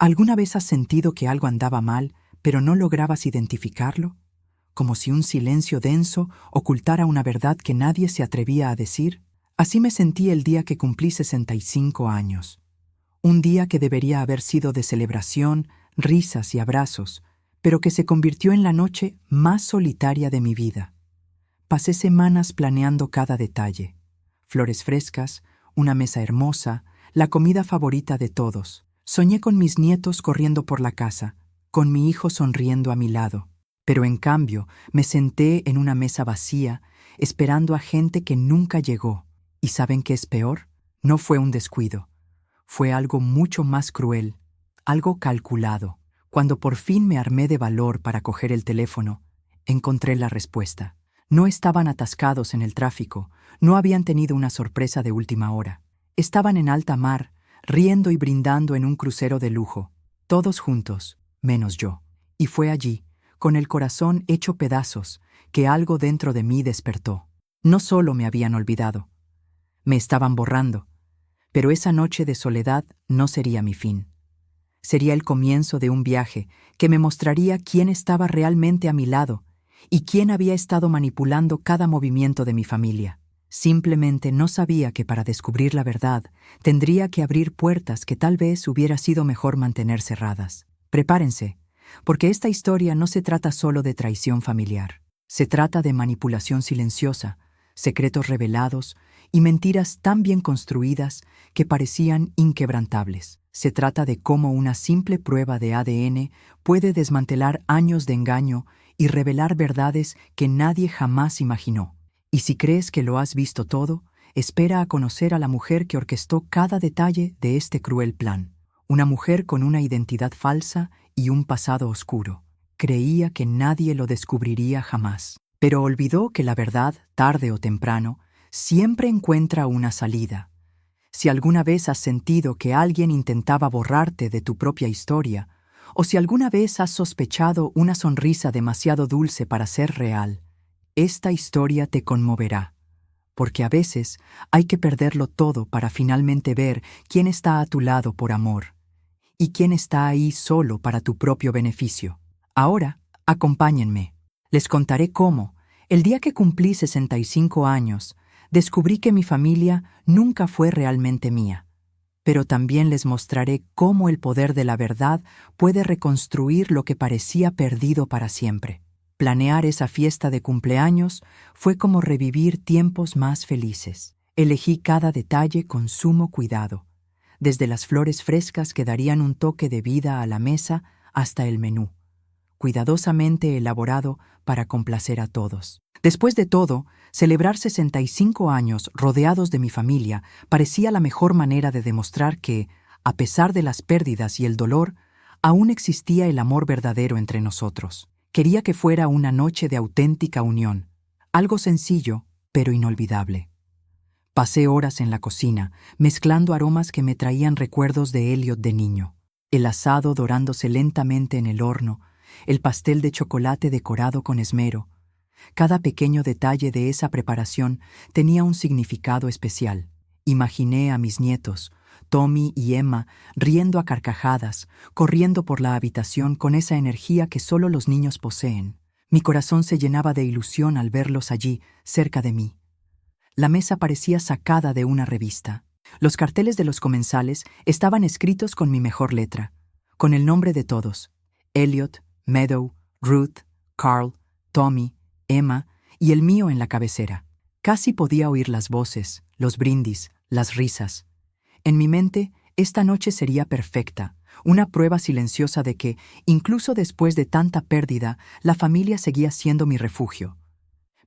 ¿Alguna vez has sentido que algo andaba mal, pero no lograbas identificarlo? Como si un silencio denso ocultara una verdad que nadie se atrevía a decir. Así me sentí el día que cumplí 65 años. Un día que debería haber sido de celebración, risas y abrazos, pero que se convirtió en la noche más solitaria de mi vida. Pasé semanas planeando cada detalle. Flores frescas, una mesa hermosa, la comida favorita de todos. Soñé con mis nietos corriendo por la casa, con mi hijo sonriendo a mi lado. Pero en cambio me senté en una mesa vacía, esperando a gente que nunca llegó. ¿Y saben qué es peor? No fue un descuido. Fue algo mucho más cruel, algo calculado. Cuando por fin me armé de valor para coger el teléfono, encontré la respuesta. No estaban atascados en el tráfico, no habían tenido una sorpresa de última hora. Estaban en alta mar, riendo y brindando en un crucero de lujo, todos juntos, menos yo. Y fue allí, con el corazón hecho pedazos, que algo dentro de mí despertó. No solo me habían olvidado, me estaban borrando, pero esa noche de soledad no sería mi fin. Sería el comienzo de un viaje que me mostraría quién estaba realmente a mi lado y quién había estado manipulando cada movimiento de mi familia. Simplemente no sabía que para descubrir la verdad tendría que abrir puertas que tal vez hubiera sido mejor mantener cerradas. Prepárense, porque esta historia no se trata solo de traición familiar. Se trata de manipulación silenciosa, secretos revelados y mentiras tan bien construidas que parecían inquebrantables. Se trata de cómo una simple prueba de ADN puede desmantelar años de engaño y revelar verdades que nadie jamás imaginó. Y si crees que lo has visto todo, espera a conocer a la mujer que orquestó cada detalle de este cruel plan. Una mujer con una identidad falsa y un pasado oscuro. Creía que nadie lo descubriría jamás, pero olvidó que la verdad, tarde o temprano, siempre encuentra una salida. Si alguna vez has sentido que alguien intentaba borrarte de tu propia historia, o si alguna vez has sospechado una sonrisa demasiado dulce para ser real, esta historia te conmoverá, porque a veces hay que perderlo todo para finalmente ver quién está a tu lado por amor y quién está ahí solo para tu propio beneficio. Ahora, acompáñenme. Les contaré cómo, el día que cumplí 65 años, descubrí que mi familia nunca fue realmente mía. Pero también les mostraré cómo el poder de la verdad puede reconstruir lo que parecía perdido para siempre. Planear esa fiesta de cumpleaños fue como revivir tiempos más felices. Elegí cada detalle con sumo cuidado, desde las flores frescas que darían un toque de vida a la mesa hasta el menú, cuidadosamente elaborado para complacer a todos. Después de todo, celebrar 65 años rodeados de mi familia parecía la mejor manera de demostrar que, a pesar de las pérdidas y el dolor, aún existía el amor verdadero entre nosotros. Quería que fuera una noche de auténtica unión, algo sencillo, pero inolvidable. Pasé horas en la cocina, mezclando aromas que me traían recuerdos de Elliot de niño. El asado dorándose lentamente en el horno, el pastel de chocolate decorado con esmero. Cada pequeño detalle de esa preparación tenía un significado especial. Imaginé a mis nietos, Tommy y Emma, riendo a carcajadas, corriendo por la habitación con esa energía que solo los niños poseen. Mi corazón se llenaba de ilusión al verlos allí, cerca de mí. La mesa parecía sacada de una revista. Los carteles de los comensales estaban escritos con mi mejor letra, con el nombre de todos: Elliot, Meadow, Ruth, Carl, Tommy, Emma y el mío en la cabecera. Casi podía oír las voces, los brindis, las risas. En mi mente, esta noche sería perfecta, una prueba silenciosa de que, incluso después de tanta pérdida, la familia seguía siendo mi refugio.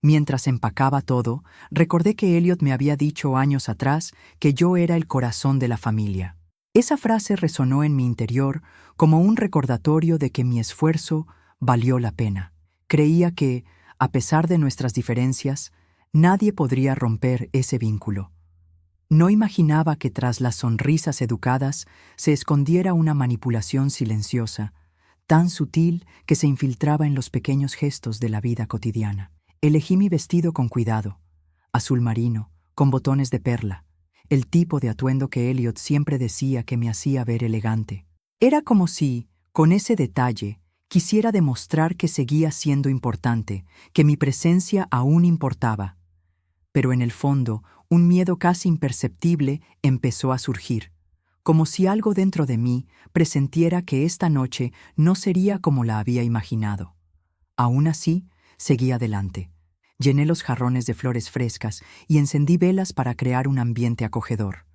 Mientras empacaba todo, recordé que Elliot me había dicho años atrás que yo era el corazón de la familia. Esa frase resonó en mi interior como un recordatorio de que mi esfuerzo valió la pena. Creía que, a pesar de nuestras diferencias, nadie podría romper ese vínculo. No imaginaba que tras las sonrisas educadas se escondiera una manipulación silenciosa, tan sutil que se infiltraba en los pequeños gestos de la vida cotidiana. Elegí mi vestido con cuidado, azul marino, con botones de perla, el tipo de atuendo que Elliot siempre decía que me hacía ver elegante. Era como si, con ese detalle, quisiera demostrar que seguía siendo importante, que mi presencia aún importaba. Pero en el fondo, un miedo casi imperceptible empezó a surgir, como si algo dentro de mí presintiera que esta noche no sería como la había imaginado. Aún así, seguí adelante. Llené los jarrones de flores frescas y encendí velas para crear un ambiente acogedor.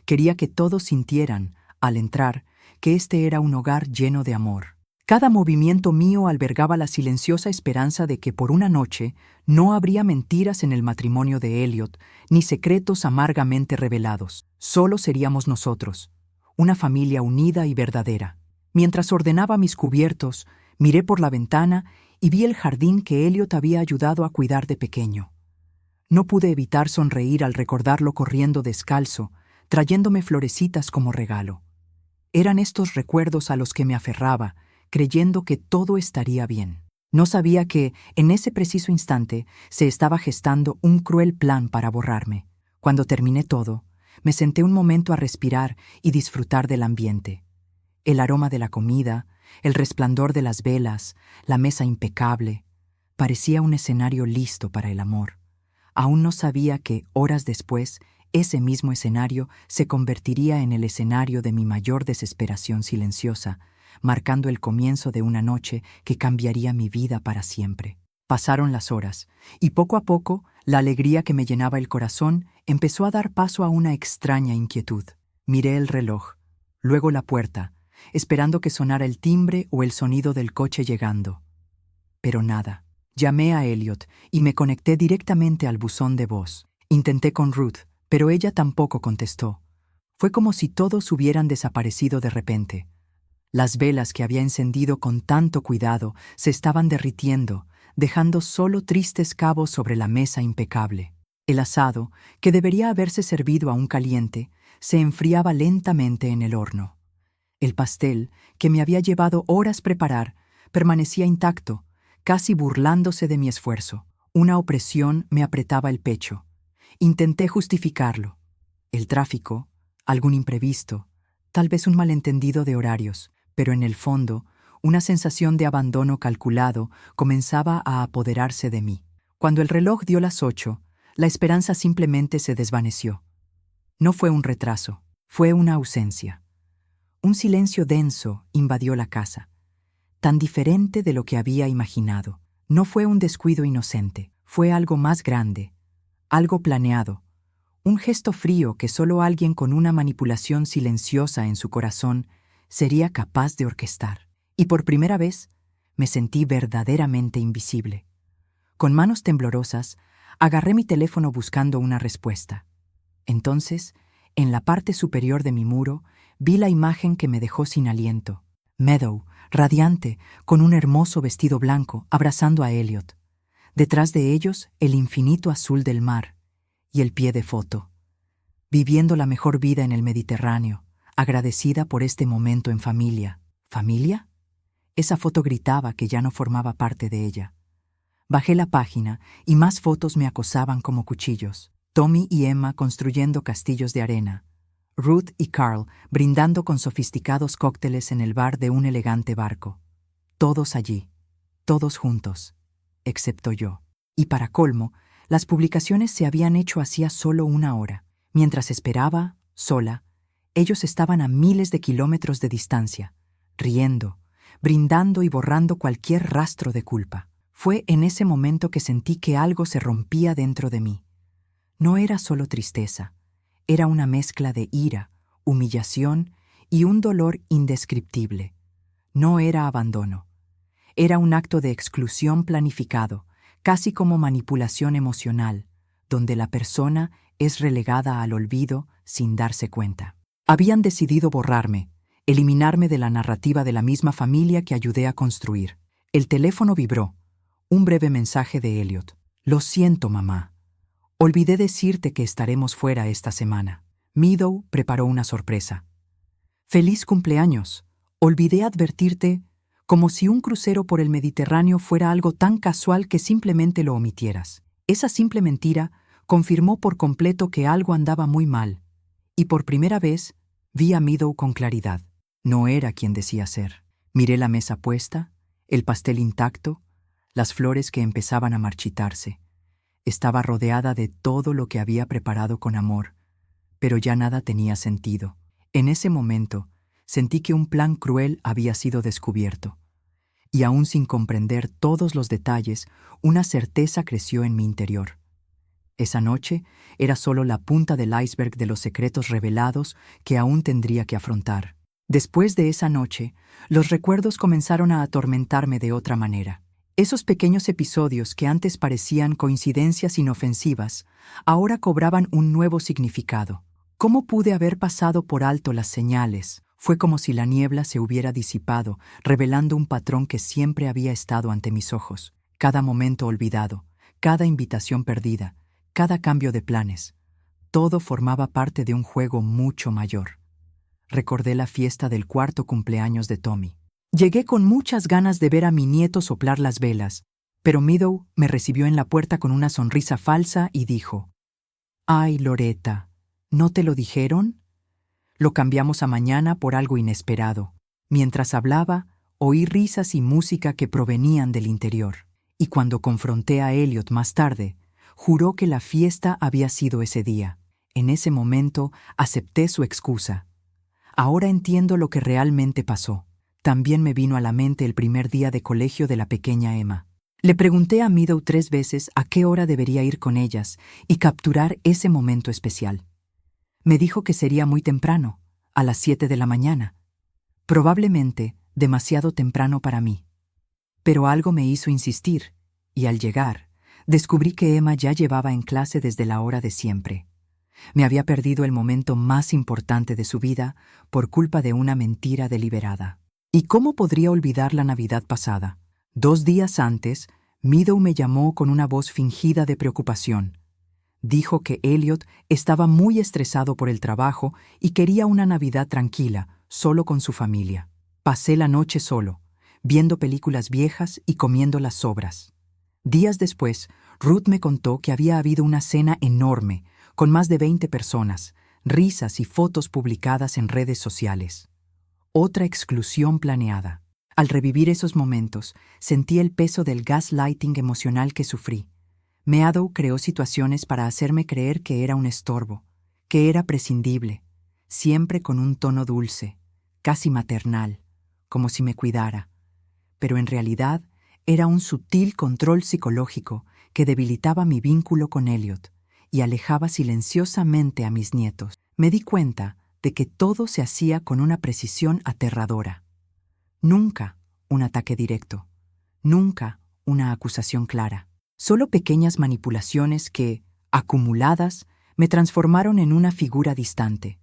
Quería que todos sintieran, al entrar, que este era un hogar lleno de amor. Cada movimiento mío albergaba la silenciosa esperanza de que por una noche no habría mentiras en el matrimonio de Elliot, ni secretos amargamente revelados. Solo seríamos nosotros, una familia unida y verdadera. Mientras ordenaba mis cubiertos, miré por la ventana y vi el jardín que Elliot había ayudado a cuidar de pequeño. No pude evitar sonreír al recordarlo corriendo descalzo, trayéndome florecitas como regalo. Eran estos recuerdos a los que me aferraba, creyendo que todo estaría bien. No sabía que, en ese preciso instante, se estaba gestando un cruel plan para borrarme. Cuando terminé todo, me senté un momento a respirar y disfrutar del ambiente. El aroma de la comida, el resplandor de las velas, la mesa impecable. Parecía un escenario listo para el amor. Aún no sabía que, horas después, ese mismo escenario se convertiría en el escenario de mi mayor desesperación silenciosa, marcando el comienzo de una noche que cambiaría mi vida para siempre. Pasaron las horas, y poco a poco, la alegría que me llenaba el corazón empezó a dar paso a una extraña inquietud. Miré el reloj, luego la puerta, esperando que sonara el timbre o el sonido del coche llegando. Pero nada. Llamé a Elliot y me conecté directamente al buzón de voz. Intenté con Ruth, pero ella tampoco contestó. Fue como si todos hubieran desaparecido de repente. Las velas que había encendido con tanto cuidado se estaban derritiendo, dejando solo tristes cabos sobre la mesa impecable. El asado, que debería haberse servido aún caliente, se enfriaba lentamente en el horno. El pastel, que me había llevado horas preparar, permanecía intacto, casi burlándose de mi esfuerzo. Una opresión me apretaba el pecho. Intenté justificarlo. El tráfico, algún imprevisto, tal vez un malentendido de horarios, pero en el fondo, una sensación de abandono calculado comenzaba a apoderarse de mí. Cuando el reloj dio las 8, la esperanza simplemente se desvaneció. No fue un retraso, fue una ausencia. Un silencio denso invadió la casa, tan diferente de lo que había imaginado. No fue un descuido inocente, fue algo más grande, algo planeado, un gesto frío que solo alguien con una manipulación silenciosa en su corazón sería capaz de orquestar. Y por primera vez, me sentí verdaderamente invisible. Con manos temblorosas, agarré mi teléfono buscando una respuesta. Entonces, en la parte superior de mi muro, vi la imagen que me dejó sin aliento. Meadow, radiante, con un hermoso vestido blanco, abrazando a Elliot. Detrás de ellos, el infinito azul del mar y el pie de foto. Viviendo la mejor vida en el Mediterráneo, agradecida por este momento en familia. ¿Familia? Esa foto gritaba que ya no formaba parte de ella. Bajé la página y más fotos me acosaban como cuchillos. Tommy y Emma construyendo castillos de arena. Ruth y Carl brindando con sofisticados cócteles en el bar de un elegante barco. Todos allí, todos juntos, excepto yo. Y para colmo, las publicaciones se habían hecho hacía solo una hora. Mientras esperaba, sola, ellos estaban a miles de kilómetros de distancia, riendo, brindando y borrando cualquier rastro de culpa. Fue en ese momento que sentí que algo se rompía dentro de mí. No era solo tristeza. Era una mezcla de ira, humillación y un dolor indescriptible. No era abandono. Era un acto de exclusión planificado, casi como manipulación emocional, donde la persona es relegada al olvido sin darse cuenta. Habían decidido borrarme, eliminarme de la narrativa de la misma familia que ayudé a construir. El teléfono vibró. Un breve mensaje de Elliot. Lo siento, mamá. Olvidé decirte que estaremos fuera esta semana. Meadow preparó una sorpresa. ¡Feliz cumpleaños! Olvidé advertirte, como si un crucero por el Mediterráneo fuera algo tan casual que simplemente lo omitieras. Esa simple mentira confirmó por completo que algo andaba muy mal, y por primera vez vi a Meadow con claridad. No era quien decía ser. Miré la mesa puesta, el pastel intacto, las flores que empezaban a marchitarse. Estaba rodeada de todo lo que había preparado con amor, pero ya nada tenía sentido. En ese momento, sentí que un plan cruel había sido descubierto. Y aún sin comprender todos los detalles, una certeza creció en mi interior. Esa noche era solo la punta del iceberg de los secretos revelados que aún tendría que afrontar. Después de esa noche, los recuerdos comenzaron a atormentarme de otra manera. Esos pequeños episodios que antes parecían coincidencias inofensivas, ahora cobraban un nuevo significado. ¿Cómo pude haber pasado por alto las señales? Fue como si la niebla se hubiera disipado, revelando un patrón que siempre había estado ante mis ojos. Cada momento olvidado, cada invitación perdida, cada cambio de planes, todo formaba parte de un juego mucho mayor. Recordé la fiesta del 4º cumpleaños de Tommy. Llegué con muchas ganas de ver a mi nieto soplar las velas, pero Meadow me recibió en la puerta con una sonrisa falsa y dijo: «Ay, Loretta, ¿no te lo dijeron?» Lo cambiamos a mañana por algo inesperado. Mientras hablaba, oí risas y música que provenían del interior. Y cuando confronté a Elliot más tarde, juró que la fiesta había sido ese día. En ese momento acepté su excusa. Ahora entiendo lo que realmente pasó. También me vino a la mente el primer día de colegio de la pequeña Emma. Le pregunté a Meadow 3 veces a qué hora debería ir con ellas y capturar ese momento especial. Me dijo que sería muy temprano, a las 7 de la mañana. Probablemente demasiado temprano para mí. Pero algo me hizo insistir, y al llegar, descubrí que Emma ya llevaba en clase desde la hora de siempre. Me había perdido el momento más importante de su vida por culpa de una mentira deliberada. ¿Y cómo podría olvidar la Navidad pasada? 2 días antes, Meadow me llamó con una voz fingida de preocupación. Dijo que Elliot estaba muy estresado por el trabajo y quería una Navidad tranquila, solo con su familia. Pasé la noche solo, viendo películas viejas y comiendo las sobras. Días después, Ruth me contó que había habido una cena enorme, con más de 20 personas, risas y fotos publicadas en redes sociales. Otra exclusión planeada. Al revivir esos momentos, sentí el peso del gaslighting emocional que sufrí. Meadow creó situaciones para hacerme creer que era un estorbo, que era prescindible, siempre con un tono dulce, casi maternal, como si me cuidara. Pero en realidad era un sutil control psicológico que debilitaba mi vínculo con Elliot y alejaba silenciosamente a mis nietos. Me di cuenta de que todo se hacía con una precisión aterradora. Nunca un ataque directo, nunca una acusación clara. Solo pequeñas manipulaciones que, acumuladas, me transformaron en una figura distante.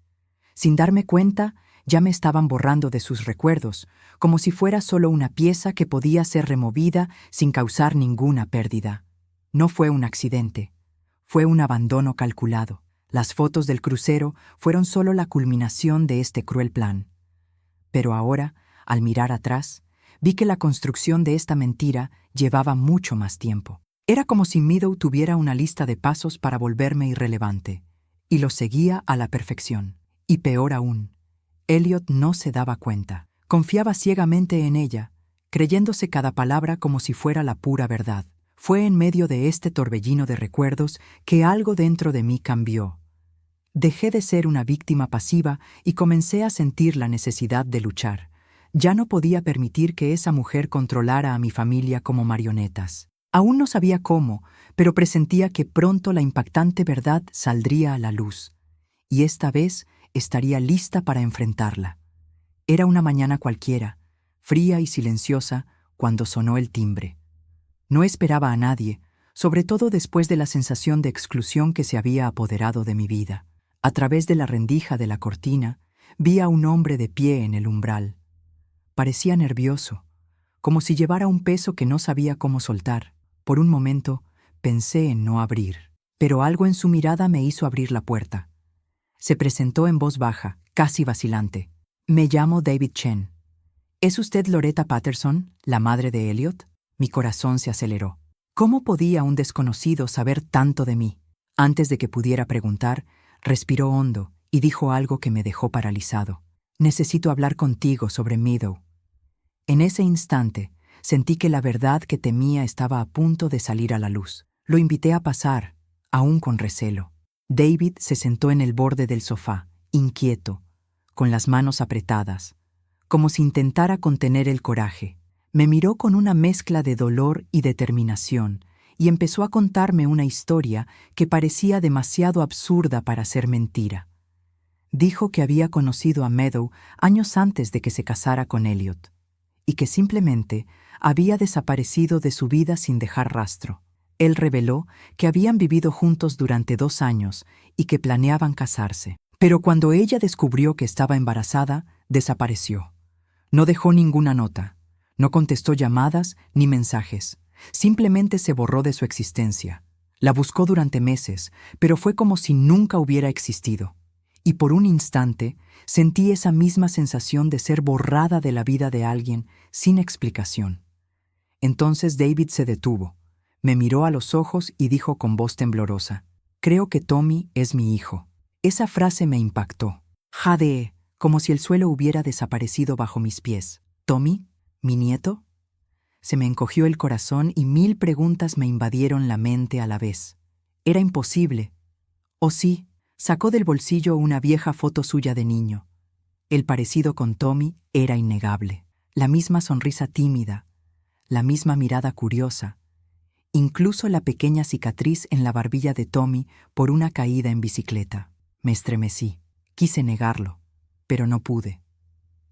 Sin darme cuenta, ya me estaban borrando de sus recuerdos, como si fuera solo una pieza que podía ser removida sin causar ninguna pérdida. No fue un accidente, fue un abandono calculado. Las fotos del crucero fueron solo la culminación de este cruel plan. Pero ahora, al mirar atrás, vi que la construcción de esta mentira llevaba mucho más tiempo. Era como si Meadow tuviera una lista de pasos para volverme irrelevante, y lo seguía a la perfección. Y peor aún, Elliot no se daba cuenta. Confiaba ciegamente en ella, creyéndose cada palabra como si fuera la pura verdad. Fue en medio de este torbellino de recuerdos que algo dentro de mí cambió. Dejé de ser una víctima pasiva y comencé a sentir la necesidad de luchar. Ya no podía permitir que esa mujer controlara a mi familia como marionetas. Aún no sabía cómo, pero presentía que pronto la impactante verdad saldría a la luz, y esta vez estaría lista para enfrentarla. Era una mañana cualquiera, fría y silenciosa, cuando sonó el timbre. No esperaba a nadie, sobre todo después de la sensación de exclusión que se había apoderado de mi vida. A través de la rendija de la cortina, vi a un hombre de pie en el umbral. Parecía nervioso, como si llevara un peso que no sabía cómo soltar. Por un momento, pensé en no abrir, pero algo en su mirada me hizo abrir la puerta. Se presentó en voz baja, casi vacilante. «Me llamo David Chen. ¿Es usted Loretta Patterson, la madre de Elliot?» Mi corazón se aceleró. ¿Cómo podía un desconocido saber tanto de mí? Antes de que pudiera preguntar, respiró hondo y dijo algo que me dejó paralizado. Necesito hablar contigo sobre Meadow. En ese instante, sentí que la verdad que temía estaba a punto de salir a la luz. Lo invité a pasar, aún con recelo. David se sentó en el borde del sofá, inquieto, con las manos apretadas, como si intentara contener el coraje. Me miró con una mezcla de dolor y determinación y empezó a contarme una historia que parecía demasiado absurda para ser mentira. Dijo que había conocido a Meadow años antes de que se casara con Elliot y que simplemente había desaparecido de su vida sin dejar rastro. Él reveló que habían vivido juntos durante 2 años y que planeaban casarse. Pero cuando ella descubrió que estaba embarazada, desapareció. No dejó ninguna nota, no contestó llamadas ni mensajes, simplemente se borró de su existencia. La buscó durante meses, pero fue como si nunca hubiera existido. Y por un instante sentí esa misma sensación de ser borrada de la vida de alguien sin explicación. Entonces David se detuvo, me miró a los ojos y dijo con voz temblorosa: «Creo que Tommy es mi hijo». Esa frase me impactó. Jadeé, como si el suelo hubiera desaparecido bajo mis pies. ¿Tommy? ¿Mi nieto? Se me encogió el corazón y 1000 preguntas me invadieron la mente a la vez. Era imposible. ¿O sí? Sacó del bolsillo una vieja foto suya de niño. El parecido con Tommy era innegable. La misma sonrisa tímida, la misma mirada curiosa, incluso la pequeña cicatriz en la barbilla de Tommy por una caída en bicicleta. Me estremecí. Quise negarlo, pero no pude.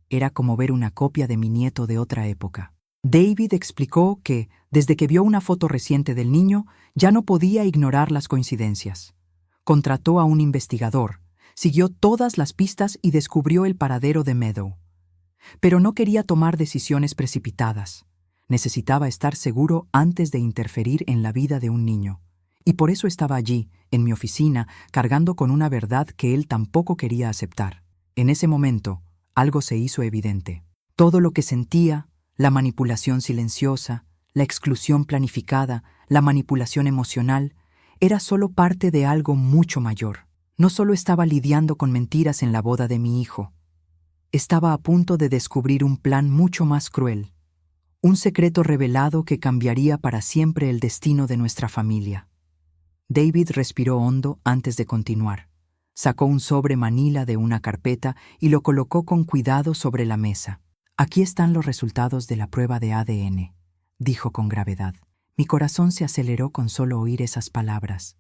Era como ver una copia de mi nieto de otra época. David explicó que, desde que vio una foto reciente del niño, ya no podía ignorar las coincidencias. Contrató a un investigador, siguió todas las pistas y descubrió el paradero de Meadow. Pero no quería tomar decisiones precipitadas. Necesitaba estar seguro antes de interferir en la vida de un niño. Y por eso estaba allí, en mi oficina, cargando con una verdad que él tampoco quería aceptar. En ese momento, algo se hizo evidente. Todo lo que sentía, la manipulación silenciosa, la exclusión planificada, la manipulación emocional, era solo parte de algo mucho mayor. No solo estaba lidiando con mentiras en la boda de mi hijo. Estaba a punto de descubrir un plan mucho más cruel. Un secreto revelado que cambiaría para siempre el destino de nuestra familia. David respiró hondo antes de continuar. Sacó un sobre manila de una carpeta y lo colocó con cuidado sobre la mesa. «Aquí están los resultados de la prueba de ADN», dijo con gravedad. Mi corazón se aceleró con solo oír esas palabras.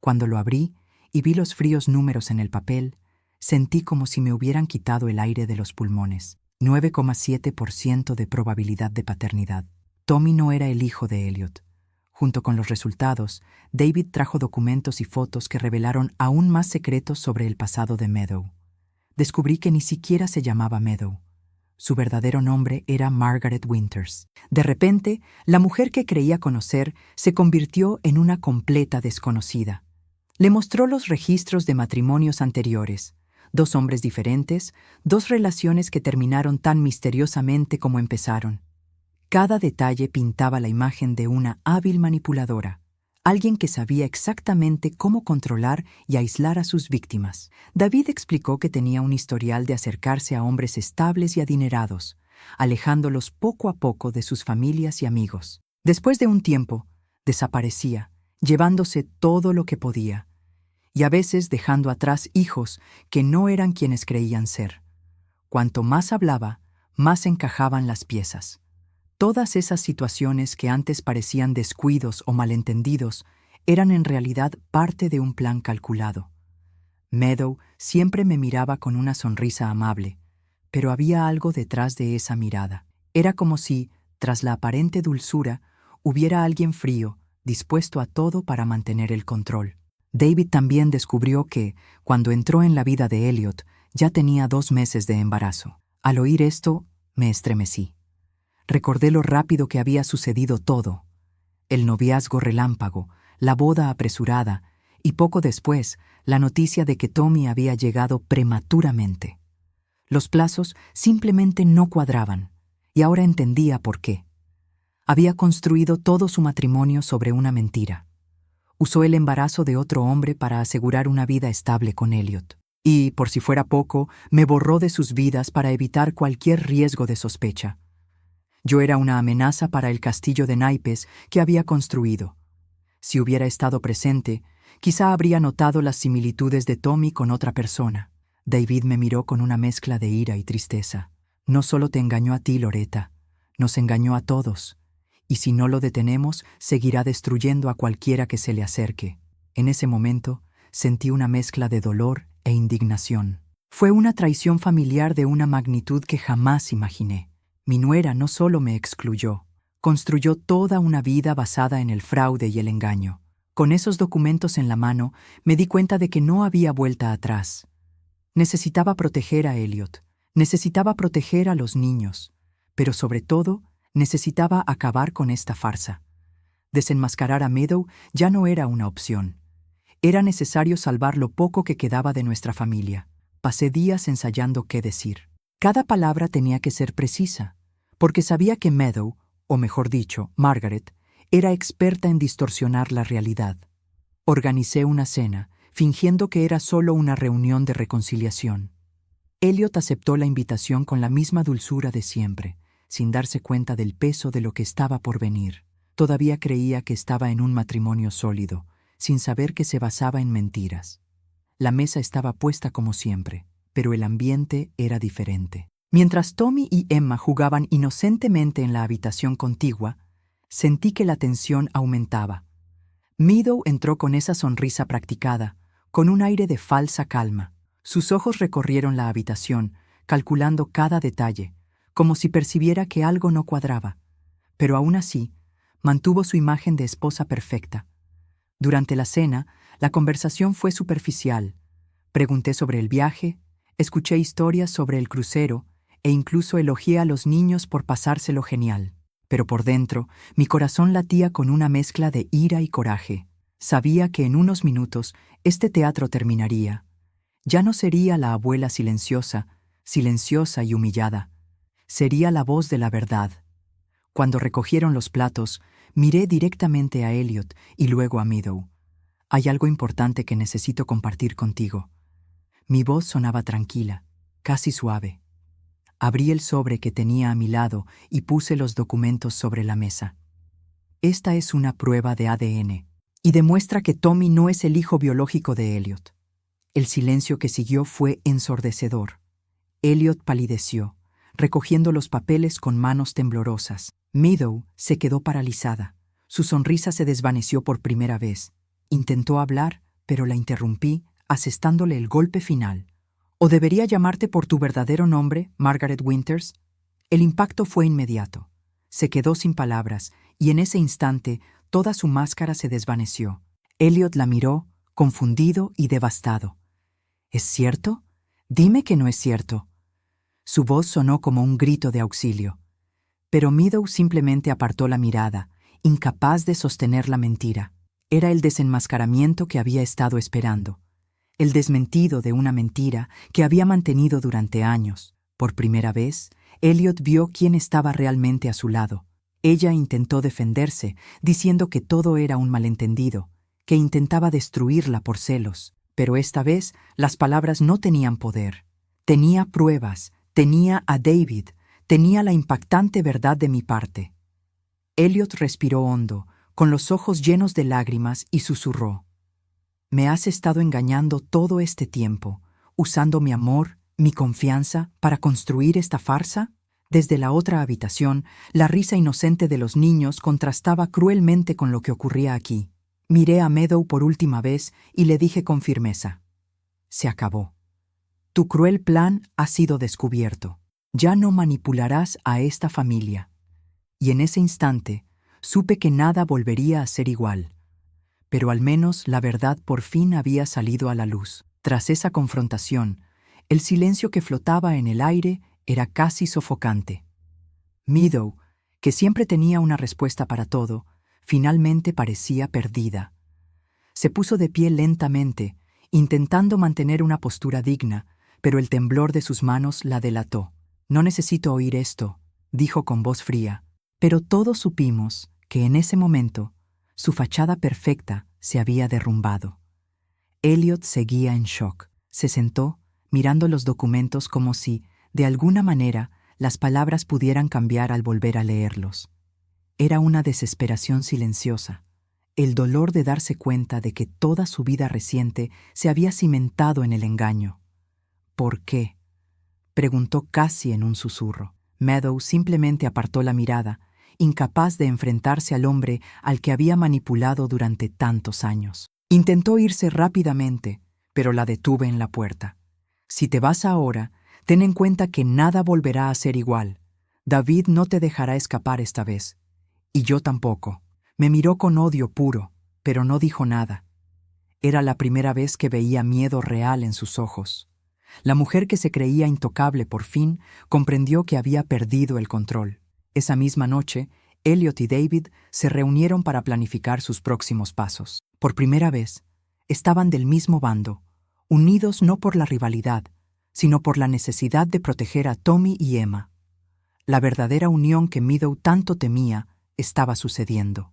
Cuando lo abrí y vi los fríos números en el papel, sentí como si me hubieran quitado el aire de los pulmones. 9,7% de probabilidad de paternidad. Tommy no era el hijo de Elliot. Junto con los resultados, David trajo documentos y fotos que revelaron aún más secretos sobre el pasado de Meadow. Descubrí que ni siquiera se llamaba Meadow. Su verdadero nombre era Margaret Winters. De repente, la mujer que creía conocer se convirtió en una completa desconocida. Le mostró los registros de matrimonios anteriores, 2 hombres diferentes, 2 relaciones que terminaron tan misteriosamente como empezaron. Cada detalle pintaba la imagen de una hábil manipuladora, alguien que sabía exactamente cómo controlar y aislar a sus víctimas. David explicó que tenía un historial de acercarse a hombres estables y adinerados, alejándolos poco a poco de sus familias y amigos. Después de un tiempo, desaparecía, llevándose todo lo que podía, y a veces dejando atrás hijos que no eran quienes creían ser. Cuanto más hablaba, más encajaban las piezas. Todas esas situaciones que antes parecían descuidos o malentendidos eran en realidad parte de un plan calculado. Meadow siempre me miraba con una sonrisa amable, pero había algo detrás de esa mirada. Era como si, tras la aparente dulzura, hubiera alguien frío, dispuesto a todo para mantener el control. David también descubrió que, cuando entró en la vida de Elliot, ya tenía 2 meses de embarazo. Al oír esto, me estremecí. Recordé lo rápido que había sucedido todo. El noviazgo relámpago, la boda apresurada y poco después la noticia de que Tommy había llegado prematuramente. Los plazos simplemente no cuadraban y ahora entendía por qué. Había construido todo su matrimonio sobre una mentira. Usó el embarazo de otro hombre para asegurar una vida estable con Elliot. Y, por si fuera poco, me borró de sus vidas para evitar cualquier riesgo de sospecha. Yo era una amenaza para el castillo de naipes que había construido. Si hubiera estado presente, quizá habría notado las similitudes de Tommy con otra persona. David me miró con una mezcla de ira y tristeza. No solo te engañó a ti, Loretta, nos engañó a todos. Y si no lo detenemos, seguirá destruyendo a cualquiera que se le acerque. En ese momento, sentí una mezcla de dolor e indignación. Fue una traición familiar de una magnitud que jamás imaginé. Mi nuera no solo me excluyó, construyó toda una vida basada en el fraude y el engaño. Con esos documentos en la mano, me di cuenta de que no había vuelta atrás. Necesitaba proteger a Elliot, necesitaba proteger a los niños, pero sobre todo, necesitaba acabar con esta farsa. Desenmascarar a Meadow ya no era una opción. Era necesario salvar lo poco que quedaba de nuestra familia. Pasé días ensayando qué decir. Cada palabra tenía que ser precisa, porque sabía que Meadow, o mejor dicho, Margaret, era experta en distorsionar la realidad. Organicé una cena, fingiendo que era solo una reunión de reconciliación. Elliot aceptó la invitación con la misma dulzura de siempre, sin darse cuenta del peso de lo que estaba por venir. Todavía creía que estaba en un matrimonio sólido, sin saber que se basaba en mentiras. La mesa estaba puesta como siempre, pero el ambiente era diferente. Mientras Tommy y Emma jugaban inocentemente en la habitación contigua, sentí que la tensión aumentaba. Meadow entró con esa sonrisa practicada, con un aire de falsa calma. Sus ojos recorrieron la habitación, calculando cada detalle, como si percibiera que algo no cuadraba. Pero aún así, mantuvo su imagen de esposa perfecta. Durante la cena, la conversación fue superficial. Pregunté sobre el viaje, escuché historias sobre el crucero e incluso elogié a los niños por pasárselo genial. Pero por dentro, mi corazón latía con una mezcla de ira y coraje. Sabía que en unos minutos este teatro terminaría. Ya no sería la abuela silenciosa y humillada. Sería la voz de la verdad. Cuando recogieron los platos, miré directamente a Elliot y luego a Meadow. Hay algo importante que necesito compartir contigo. Mi voz sonaba tranquila, casi suave. Abrí el sobre que tenía a mi lado y puse los documentos sobre la mesa. Esta es una prueba de ADN y demuestra que Tommy no es el hijo biológico de Elliot. El silencio que siguió fue ensordecedor. Elliot palideció, recogiendo los papeles con manos temblorosas. Meadow se quedó paralizada. Su sonrisa se desvaneció por primera vez. Intentó hablar, pero la interrumpí, asestándole el golpe final. ¿O debería llamarte por tu verdadero nombre, Margaret Winters? El impacto fue inmediato. Se quedó sin palabras, y en ese instante toda su máscara se desvaneció. Elliot la miró, confundido y devastado. ¿Es cierto? Dime que no es cierto. Su voz sonó como un grito de auxilio. Pero Meadow simplemente apartó la mirada, incapaz de sostener la mentira. Era el desenmascaramiento que había estado esperando. El desmentido de una mentira que había mantenido durante años. Por primera vez, Elliot vio quién estaba realmente a su lado. Ella intentó defenderse, diciendo que todo era un malentendido, que intentaba destruirla por celos. Pero esta vez las palabras no tenían poder. Tenía pruebas, tenía a David, tenía la impactante verdad de mi parte. Elliot respiró hondo, con los ojos llenos de lágrimas, y susurró: «Me has estado engañando todo este tiempo, usando mi amor, mi confianza, para construir esta farsa». Desde la otra habitación, la risa inocente de los niños contrastaba cruelmente con lo que ocurría aquí. Miré a Meadow por última vez y le dije con firmeza: «Se acabó. Tu cruel plan ha sido descubierto. Ya no manipularás a esta familia». Y en ese instante, supe que nada volvería a ser igual. Pero al menos la verdad por fin había salido a la luz. Tras esa confrontación, el silencio que flotaba en el aire era casi sofocante. Meadow, que siempre tenía una respuesta para todo, finalmente parecía perdida. Se puso de pie lentamente, intentando mantener una postura digna, pero el temblor de sus manos la delató. «No necesito oír esto», dijo con voz fría, pero todos supimos que en ese momento su fachada perfecta se había derrumbado. Elliot seguía en shock. Se sentó, mirando los documentos como si, de alguna manera, las palabras pudieran cambiar al volver a leerlos. Era una desesperación silenciosa, el dolor de darse cuenta de que toda su vida reciente se había cimentado en el engaño. ¿Por qué?, preguntó casi en un susurro. Meadow simplemente apartó la mirada, incapaz de enfrentarse al hombre al que había manipulado durante tantos años. Intentó irse rápidamente, pero la detuve en la puerta. Si te vas ahora, ten en cuenta que nada volverá a ser igual. David no te dejará escapar esta vez. Y yo tampoco. Me miró con odio puro, pero no dijo nada. Era la primera vez que veía miedo real en sus ojos. La mujer que se creía intocable por fin comprendió que había perdido el control. Esa misma noche, Elliot y David se reunieron para planificar sus próximos pasos. Por primera vez, estaban del mismo bando, unidos no por la rivalidad, sino por la necesidad de proteger a Tommy y Emma. La verdadera unión que Meadow tanto temía estaba sucediendo.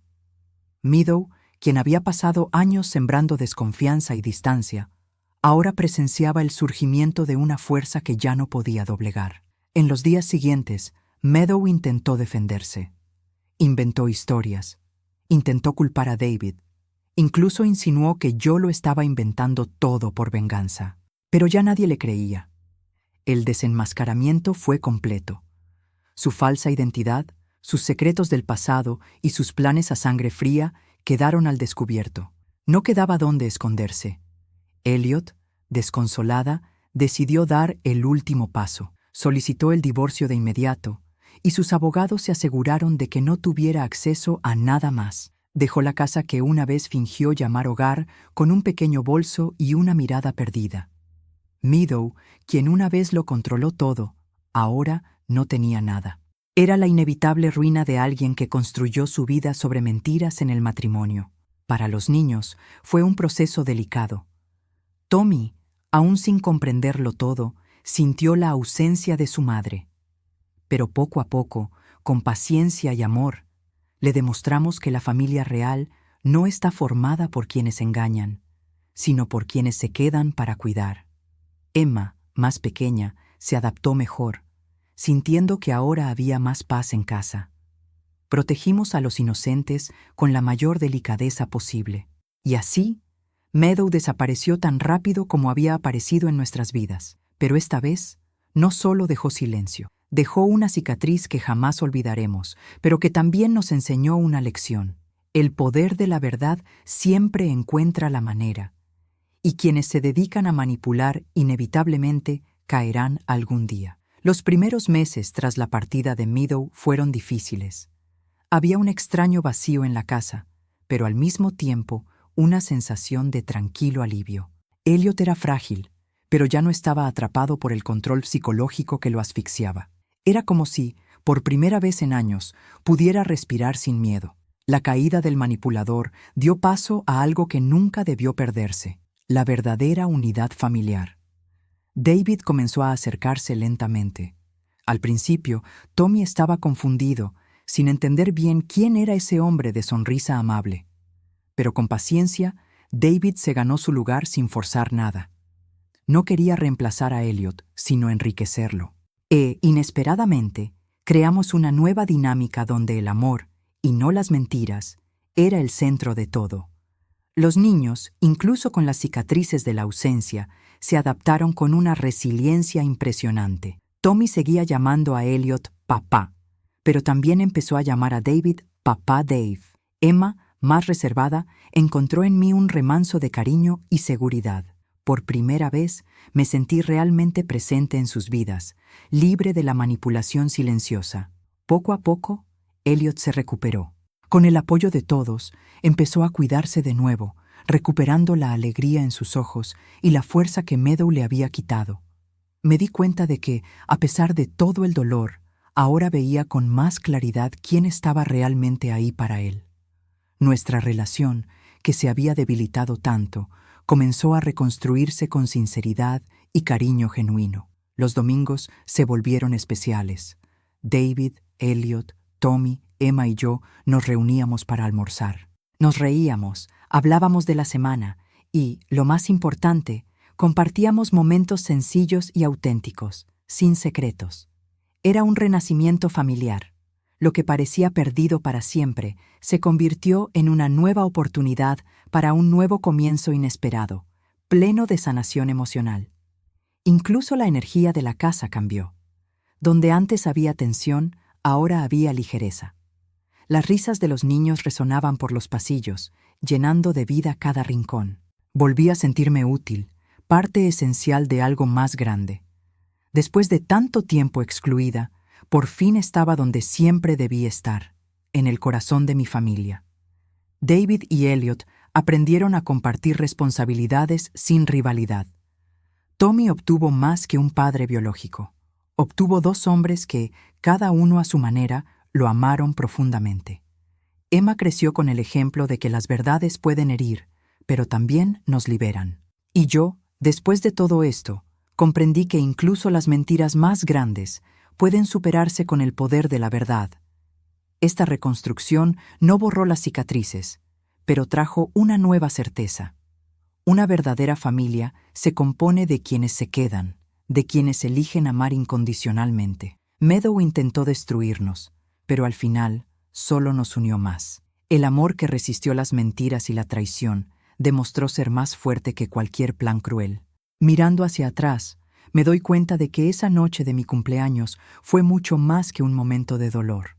Meadow, quien había pasado años sembrando desconfianza y distancia, ahora presenciaba el surgimiento de una fuerza que ya no podía doblegar. En los días siguientes, Meadow intentó defenderse. Inventó historias. Intentó culpar a David. Incluso insinuó que yo lo estaba inventando todo por venganza. Pero ya nadie le creía. El desenmascaramiento fue completo. Su falsa identidad, sus secretos del pasado y sus planes a sangre fría quedaron al descubierto. No quedaba dónde esconderse. Elliot, desconsolada, decidió dar el último paso. Solicitó el divorcio de inmediato, y sus abogados se aseguraron de que no tuviera acceso a nada más. Dejó la casa que una vez fingió llamar hogar con un pequeño bolso y una mirada perdida. Meadow, quien una vez lo controló todo, ahora no tenía nada. Era la inevitable ruina de alguien que construyó su vida sobre mentiras en el matrimonio. Para los niños fue un proceso delicado. Tommy, aún sin comprenderlo todo, sintió la ausencia de su madre. Pero poco a poco, con paciencia y amor, le demostramos que la familia real no está formada por quienes engañan, sino por quienes se quedan para cuidar. Emma, más pequeña, se adaptó mejor, sintiendo que ahora había más paz en casa. Protegimos a los inocentes con la mayor delicadeza posible. Y así, Meadow desapareció tan rápido como había aparecido en nuestras vidas. Pero esta vez, no solo dejó silencio. Dejó una cicatriz que jamás olvidaremos, pero que también nos enseñó una lección. El poder de la verdad siempre encuentra la manera, y quienes se dedican a manipular inevitablemente caerán algún día. Los primeros meses tras la partida de Meadow fueron difíciles. Había un extraño vacío en la casa, pero al mismo tiempo una sensación de tranquilo alivio. Elliot era frágil, pero ya no estaba atrapado por el control psicológico que lo asfixiaba. Era como si, por primera vez en años, pudiera respirar sin miedo. La caída del manipulador dio paso a algo que nunca debió perderse: la verdadera unidad familiar. David comenzó a acercarse lentamente. Al principio, Tommy estaba confundido, sin entender bien quién era ese hombre de sonrisa amable. Pero con paciencia, David se ganó su lugar sin forzar nada. No quería reemplazar a Elliot, sino enriquecerlo. Inesperadamente, creamos una nueva dinámica donde el amor, y no las mentiras, era el centro de todo. Los niños, incluso con las cicatrices de la ausencia, se adaptaron con una resiliencia impresionante. Tommy seguía llamando a Elliot papá, pero también empezó a llamar a David papá Dave. Emma, más reservada, encontró en mí un remanso de cariño y seguridad. Por primera vez me sentí realmente presente en sus vidas, libre de la manipulación silenciosa. Poco a poco, Elliot se recuperó. Con el apoyo de todos, empezó a cuidarse de nuevo, recuperando la alegría en sus ojos y la fuerza que Meadow le había quitado. Me di cuenta de que, a pesar de todo el dolor, ahora veía con más claridad quién estaba realmente ahí para él. Nuestra relación, que se había debilitado tanto, comenzó a reconstruirse con sinceridad y cariño genuino. Los domingos se volvieron especiales. David, Elliot, Tommy, Emma y yo nos reuníamos para almorzar. Nos reíamos, hablábamos de la semana y, lo más importante, Compartíamos momentos sencillos y auténticos, sin secretos. Era un renacimiento familiar. Lo que parecía perdido para siempre se convirtió en una nueva oportunidad para un nuevo comienzo inesperado, pleno de sanación emocional. Incluso la energía de la casa cambió. Donde antes había tensión, ahora había ligereza. Las risas de los niños resonaban por los pasillos, llenando de vida cada rincón. Volví a sentirme útil, parte esencial de algo más grande. Después de tanto tiempo excluida, por fin estaba donde siempre debí estar, en el corazón de mi familia. David y Elliot aprendieron a compartir responsabilidades sin rivalidad. Tommy obtuvo más que un padre biológico. Obtuvo 2 hombres que, cada uno a su manera, lo amaron profundamente. Emma creció con el ejemplo de que las verdades pueden herir, pero también nos liberan. Y yo, después de todo esto, comprendí que incluso las mentiras más grandes pueden superarse con el poder de la verdad. Esta reconstrucción no borró las cicatrices, pero trajo una nueva certeza. Una verdadera familia se compone de quienes se quedan, de quienes eligen amar incondicionalmente. Meadow intentó destruirnos, pero al final solo nos unió más. El amor que resistió las mentiras y la traición demostró ser más fuerte que cualquier plan cruel. Mirando hacia atrás, me doy cuenta de que esa noche de mi cumpleaños fue mucho más que un momento de dolor.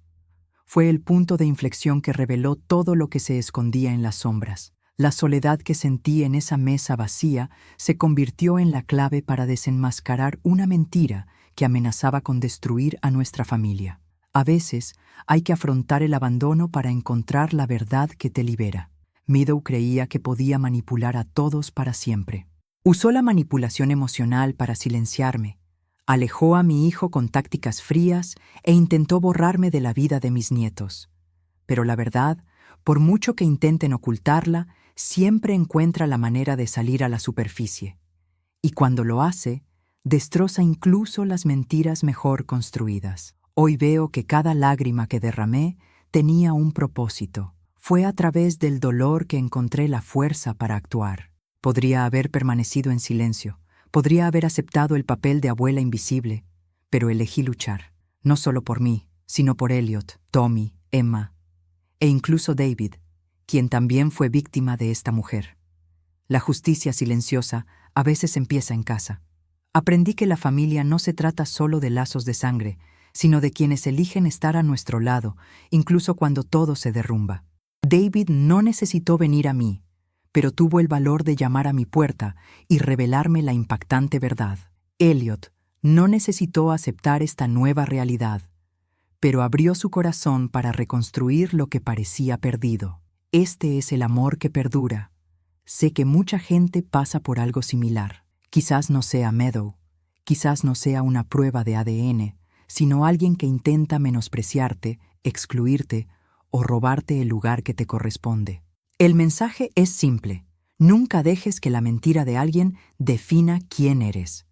Fue el punto de inflexión que reveló todo lo que se escondía en las sombras. La soledad que sentí en esa mesa vacía se convirtió en la clave para desenmascarar una mentira que amenazaba con destruir a nuestra familia. A veces hay que afrontar el abandono para encontrar la verdad que te libera. Meadow creía que podía manipular a todos para siempre. Usó la manipulación emocional para silenciarme, alejó a mi hijo con tácticas frías e intentó borrarme de la vida de mis nietos. Pero la verdad, por mucho que intenten ocultarla, siempre encuentra la manera de salir a la superficie. Y cuando lo hace, destroza incluso las mentiras mejor construidas. Hoy veo que cada lágrima que derramé tenía un propósito. Fue a través del dolor que encontré la fuerza para actuar. Podría haber permanecido en silencio, podría haber aceptado el papel de abuela invisible, pero elegí luchar, no solo por mí, sino por Elliot, Tommy, Emma, e incluso David, quien también fue víctima de esta mujer. La justicia silenciosa a veces empieza en casa. Aprendí que la familia no se trata solo de lazos de sangre, sino de quienes eligen estar a nuestro lado, incluso cuando todo se derrumba. David no necesitó venir a mí, pero tuvo el valor de llamar a mi puerta y revelarme la impactante verdad. Elliot no necesitó aceptar esta nueva realidad, pero abrió su corazón para reconstruir lo que parecía perdido. Este es el amor que perdura. Sé que mucha gente pasa por algo similar. Quizás no sea Meadow, quizás no sea una prueba de ADN, sino alguien que intenta menospreciarte, excluirte o robarte el lugar que te corresponde. El mensaje es simple: nunca dejes que la mentira de alguien defina quién eres.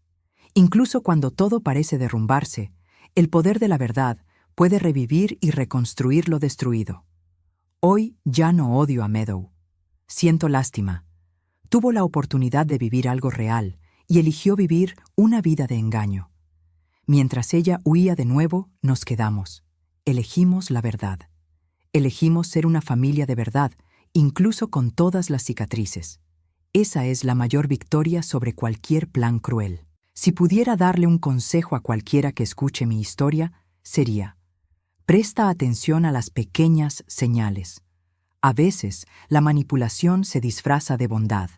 Incluso cuando todo parece derrumbarse, el poder de la verdad puede revivir y reconstruir lo destruido. Hoy ya no odio a Meadow. Siento lástima. Tuvo la oportunidad de vivir algo real y eligió vivir una vida de engaño. Mientras ella huía de nuevo, nos quedamos. Elegimos la verdad. Elegimos ser una familia de verdad, incluso con todas las cicatrices. Esa es la mayor victoria sobre cualquier plan cruel. Si pudiera darle un consejo a cualquiera que escuche mi historia, sería: presta atención a las pequeñas señales. A veces, la manipulación se disfraza de bondad.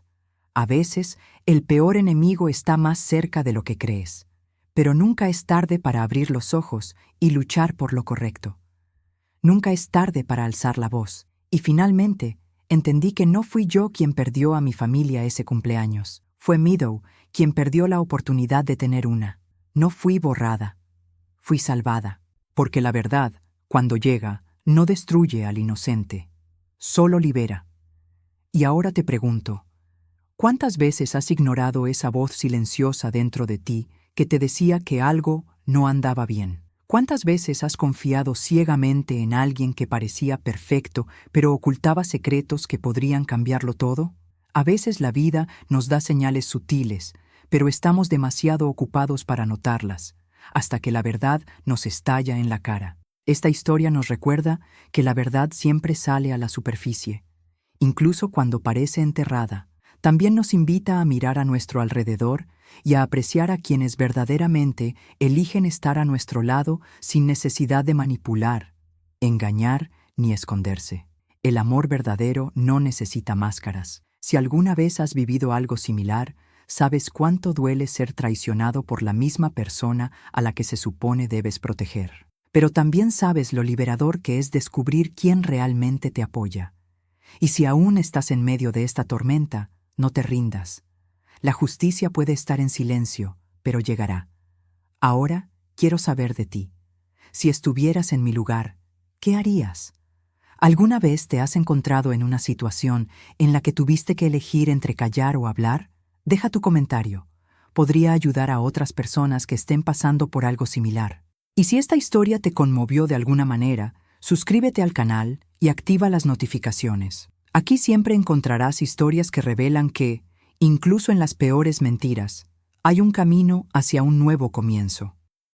A veces, el peor enemigo está más cerca de lo que crees. Pero nunca es tarde para abrir los ojos y luchar por lo correcto. Nunca es tarde para alzar la voz. Y finalmente, entendí que no fui yo quien perdió a mi familia ese cumpleaños. Fue Meadow quien perdió la oportunidad de tener una. No fui borrada. Fui salvada. Porque la verdad, cuando llega, no destruye al inocente. Solo libera. Y ahora te pregunto, ¿cuántas veces has ignorado esa voz silenciosa dentro de ti que te decía que algo no andaba bien? ¿Cuántas veces has confiado ciegamente en alguien que parecía perfecto, pero ocultaba secretos que podrían cambiarlo todo? A veces la vida nos da señales sutiles, pero estamos demasiado ocupados para notarlas, hasta que la verdad nos estalla en la cara. Esta historia nos recuerda que la verdad siempre sale a la superficie, incluso cuando parece enterrada. También nos invita a mirar a nuestro alrededor y a apreciar a quienes verdaderamente eligen estar a nuestro lado sin necesidad de manipular, engañar ni esconderse. El amor verdadero no necesita máscaras. Si alguna vez has vivido algo similar, sabes cuánto duele ser traicionado por la misma persona a la que se supone debes proteger. Pero también sabes lo liberador que es descubrir quién realmente te apoya. Y si aún estás en medio de esta tormenta, no te rindas. La justicia puede estar en silencio, pero llegará. Ahora quiero saber de ti. Si estuvieras en mi lugar, ¿qué harías? ¿Alguna vez te has encontrado en una situación en la que tuviste que elegir entre callar o hablar? Deja tu comentario. Podría ayudar a otras personas que estén pasando por algo similar. Y si esta historia te conmovió de alguna manera, suscríbete al canal y activa las notificaciones. Aquí siempre encontrarás historias que revelan que, incluso en las peores mentiras, hay un camino hacia un nuevo comienzo.